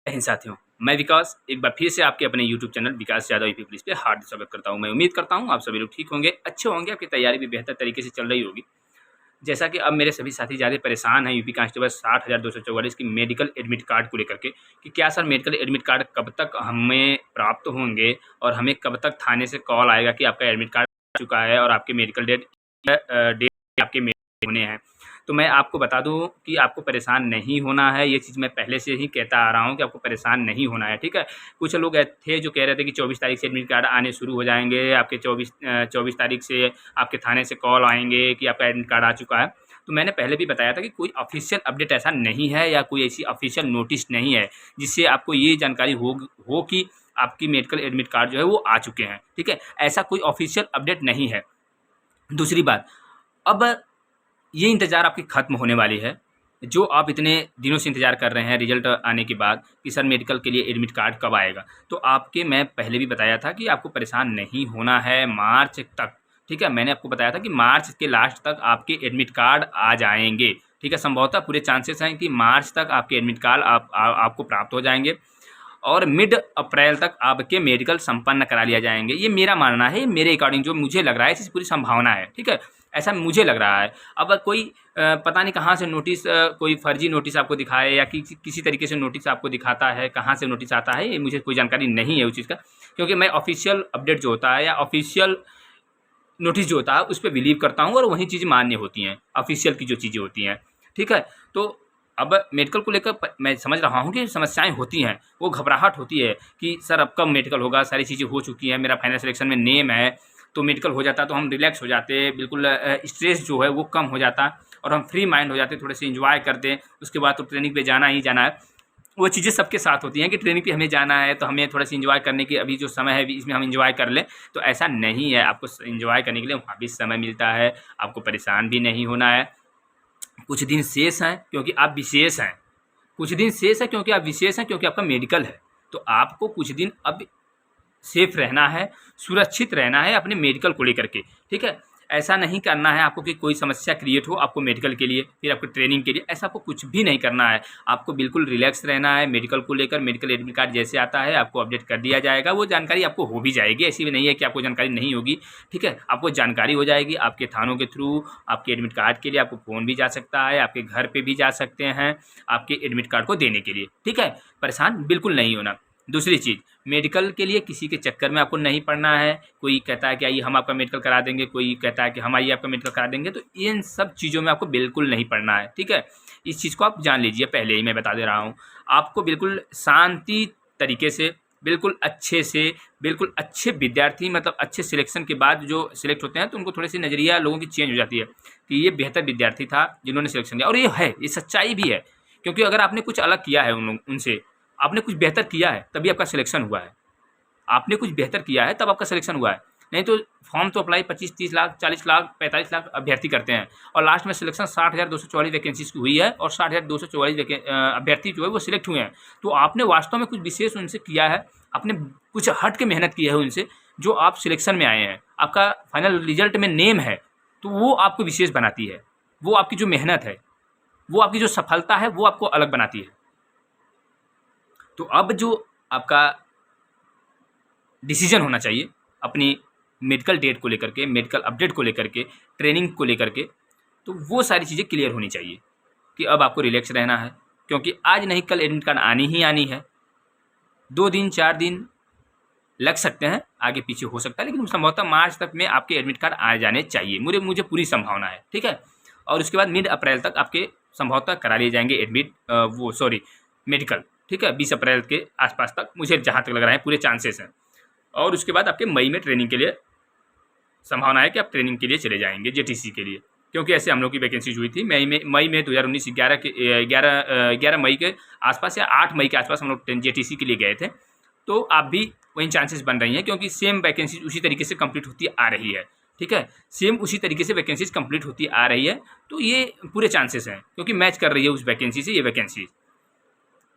हिंद साथियों, मैं विकास एक बार फिर से आपके अपने यूट्यूब चैनल विकास यादव यूपी पुलिस पे हार्दिक स्वागत करता हूं। मैं उम्मीद करता हूं आप सभी लोग ठीक होंगे, अच्छे होंगे, आपकी तैयारी भी बेहतर तरीके से चल रही होगी। जैसा कि अब मेरे सभी साथी ज़्यादा परेशान हैं यूपी कांस्टेबल 60,244 की मेडिकल एडमिट कार्ड को लेकर के कि क्या सर मेडिकल एडमिट कार्ड कब तक हमें प्राप्त होंगे और हमें कब तक थाने से कॉल आएगा कि आपका एडमिट कार्ड आ चुका है और आपके मेडिकल डेट आपके होने हैं। तो मैं आपको बता दूं कि आपको परेशान नहीं होना है, ये चीज़ मैं पहले से ही कहता आ रहा हूं कि आपको परेशान नहीं होना है, ठीक है। कुछ लोग थे जो कह रहे थे कि 24 तारीख से एडमिट कार्ड आने शुरू हो जाएंगे, आपके 24 तारीख से आपके थाने से कॉल आएंगे कि आपका एडमिट कार्ड आ चुका है। तो मैंने पहले भी बताया था कि कोई ऑफिशियल अपडेट ऐसा नहीं है या कोई ऐसी ऑफिशियल नोटिस नहीं है जिससे आपको ये जानकारी हो कि आपकी मेडिकल एडमिट कार्ड जो है वो आ चुके हैं, ठीक है। ऐसा कोई ऑफिशियल अपडेट नहीं है। दूसरी बात, अब ये इंतज़ार आपकी ख़त्म होने वाली है, जो आप इतने दिनों से इंतज़ार कर रहे हैं रिज़ल्ट आने के बाद कि सर मेडिकल के लिए एडमिट कार्ड कब आएगा। तो मैं पहले भी बताया था कि आपको परेशान नहीं होना है मार्च तक, ठीक है। मैंने आपको बताया था कि मार्च के लास्ट तक आपके एडमिट कार्ड आ जाएंगे, ठीक है। संभवतः पूरे चांसेस हैं कि मार्च तक आपके एडमिट कार्ड आपको प्राप्त हो जाएंगे और मिड अप्रैल तक आपके मेडिकल संपन्न करा लिया जाएंगे। ये मेरा मानना है, मेरे अकॉर्डिंग जो मुझे लग रहा है, इसकी पूरी संभावना है, ठीक है। ऐसा मुझे लग रहा है। अब कोई पता नहीं कहाँ से नोटिस, कोई फर्जी नोटिस आपको दिखाए या किसी तरीके से नोटिस आपको दिखाता है, कहाँ से नोटिस आता है ये मुझे कोई जानकारी नहीं है उस चीज़ का, क्योंकि मैं ऑफिशियल अपडेट जो होता है या ऑफिशियल नोटिस जो होता है उस पर बिलीव करता हूँ और वही चीज़ें मान्य होती हैं, ऑफिशियल की जो चीज़ें होती हैं, ठीक है। तो अब मेडिकल को लेकर मैं समझ रहा हूँ कि समस्याएं होती हैं, वो घबराहट होती है कि सर अब कब मेडिकल होगा, सारी चीज़ें हो चुकी हैं, मेरा फाइनल सिलेक्शन में नेम है, तो मेडिकल हो जाता तो हम रिलैक्स हो जाते, बिल्कुल स्ट्रेस जो है वो कम हो जाता और हम फ्री माइंड हो जाते, थोड़े से इंजॉय करते। उसके बाद तो ट्रेनिंग पे जाना ही जाना है। वो चीज़ें सबके साथ होती हैं कि ट्रेनिंग पे हमें जाना है तो हमें थोड़ा सा इंजॉय करने की अभी जो समय है इसमें हम इंजॉय कर लें, तो ऐसा नहीं है। आपको इंजॉय करने के लिए वहाँ भी समय मिलता है, आपको परेशान भी नहीं होना है। कुछ दिन शेष हैं क्योंकि आप विशेष हैं, कुछ दिन शेष है क्योंकि आप विशेष हैं, क्योंकि आपका मेडिकल है। तो आपको कुछ दिन अब सेफ रहना है, सुरक्षित रहना है अपने मेडिकल को लेकर के, ठीक है। ऐसा नहीं करना है आपको कि कोई समस्या क्रिएट हो आपको मेडिकल के लिए, फिर आपको ट्रेनिंग के लिए, ऐसा आपको कुछ भी नहीं करना है। आपको बिल्कुल रिलैक्स रहना है मेडिकल को लेकर। मेडिकल एडमिट कार्ड जैसे आता है आपको अपडेट कर दिया जाएगा, वो जानकारी आपको हो भी जाएगी, ऐसी भी नहीं है कि आपको जानकारी नहीं होगी, ठीक है। आपको जानकारी हो जाएगी आपके थानों के थ्रू। आपके एडमिट कार्ड के लिए आपको फ़ोन भी जा सकता है, आपके घर पर भी जा सकते हैं आपके एडमिट कार्ड को देने के लिए, ठीक है। परेशान बिल्कुल नहीं होना। दूसरी चीज़, मेडिकल के लिए किसी के चक्कर में आपको नहीं पड़ना है। कोई कहता है कि आइए हम आपका मेडिकल करा देंगे, कोई कहता है कि हम आइए आपका मेडिकल करा देंगे, तो इन सब चीज़ों में आपको बिल्कुल नहीं पड़ना है, ठीक है। इस चीज़ को आप जान लीजिए, पहले ही मैं बता दे रहा हूँ। आपको बिल्कुल शांति तरीके से, बिल्कुल अच्छे से, बिल्कुल अच्छे विद्यार्थी, मतलब अच्छे सिलेक्शन के बाद जो सिलेक्ट होते हैं तो उनको थोड़ी सी नज़रिया लोगों की चेंज हो जाती है कि ये बेहतर विद्यार्थी था जिन्होंने सिलेक्शन दिया, और ये है, ये सच्चाई भी है। क्योंकि अगर आपने कुछ अलग किया है उनसे, आपने कुछ बेहतर किया है तभी आपका सिलेक्शन हुआ है। आपने कुछ बेहतर किया है तब आपका सिलेक्शन हुआ है। नहीं तो फॉर्म तो अप्लाई 25-30 लाख, 40 लाख, 45 लाख अभ्यर्थी करते हैं और लास्ट में सिलेक्शन 60,244 वैकेंसीज की हुई है और 60,244 अभ्यर्थी जो है वो सिलेक्ट हुए हैं। तो आपने वास्तव में कुछ विशेष उनसे किया है, आपने कुछ हट के मेहनत की है उनसे, जो आप सिलेक्शन में आए हैं। आपका फाइनल रिजल्ट में नेम है, तो वो आपको विशेष बनाती है। वो आपकी जो मेहनत है, वो आपकी जो सफलता है, वो आपको अलग बनाती है। तो अब जो आपका डिसीजन होना चाहिए अपनी मेडिकल डेट को लेकर के, मेडिकल अपडेट को लेकर के, ट्रेनिंग को लेकर के, तो वो सारी चीज़ें क्लियर होनी चाहिए कि अब आपको रिलैक्स रहना है, क्योंकि आज नहीं कल एडमिट कार्ड आनी ही आनी है। 2 दिन 4 दिन लग सकते हैं, आगे पीछे हो सकता है, लेकिन संभवतः मार्च तक में आपके एडमिट कार्ड आ जाने चाहिए, मुझे पूरी संभावना है, ठीक है। और उसके बाद मिड अप्रैल तक आपके संभवतः करा लिए जाएंगे मेडिकल, ठीक है। 20 अप्रैल के आसपास तक मुझे जहाँ तक लग रहा है पूरे चांसेस हैं। और उसके बाद आपके मई में ट्रेनिंग के लिए संभावना है कि आप ट्रेनिंग के लिए चले जाएंगे जेटीसी के लिए, क्योंकि ऐसे हम लोग की वैकेंसीज हुई थी मई में 2019 11 मई के आसपास या 8 मई के आसपास हम लोग जेटीसी के लिए गए थे। तो आप भी वही चांसेस बन रही हैं, क्योंकि सेम वैकेंसीज उसी तरीके से कंप्लीट होती आ रही है, ठीक है। सेम उसी तरीके से वैकेंसीज कंप्लीट होती आ रही है, तो ये पूरे चांसेस हैं, क्योंकि मैच कर रही है उस वैकेंसी से ये वैकेंसी।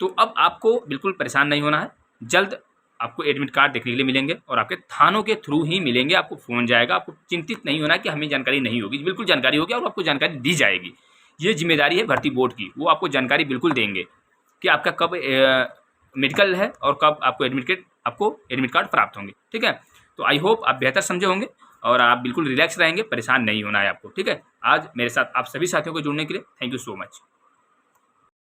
तो अब आपको बिल्कुल परेशान नहीं होना है। जल्द आपको एडमिट कार्ड देखने के लिए मिलेंगे और आपके थानों के थ्रू ही मिलेंगे, आपको फ़ोन जाएगा। आपको चिंतित नहीं होना कि हमें जानकारी नहीं होगी, बिल्कुल जानकारी होगी और आपको जानकारी दी जाएगी। ये जिम्मेदारी है भर्ती बोर्ड की, वो आपको जानकारी बिल्कुल देंगे कि आपका कब मेडिकल है और कब आपको एडमिट कार्ड प्राप्त होंगे। ठीक है, तो आई होप आप बेहतर समझे होंगे और आप बिल्कुल रिलैक्स रहेंगे, परेशान नहीं होना है आपको। ठीक है, आज मेरे साथ आप सभी साथियों को जुड़ने के लिए थैंक यू सो मच।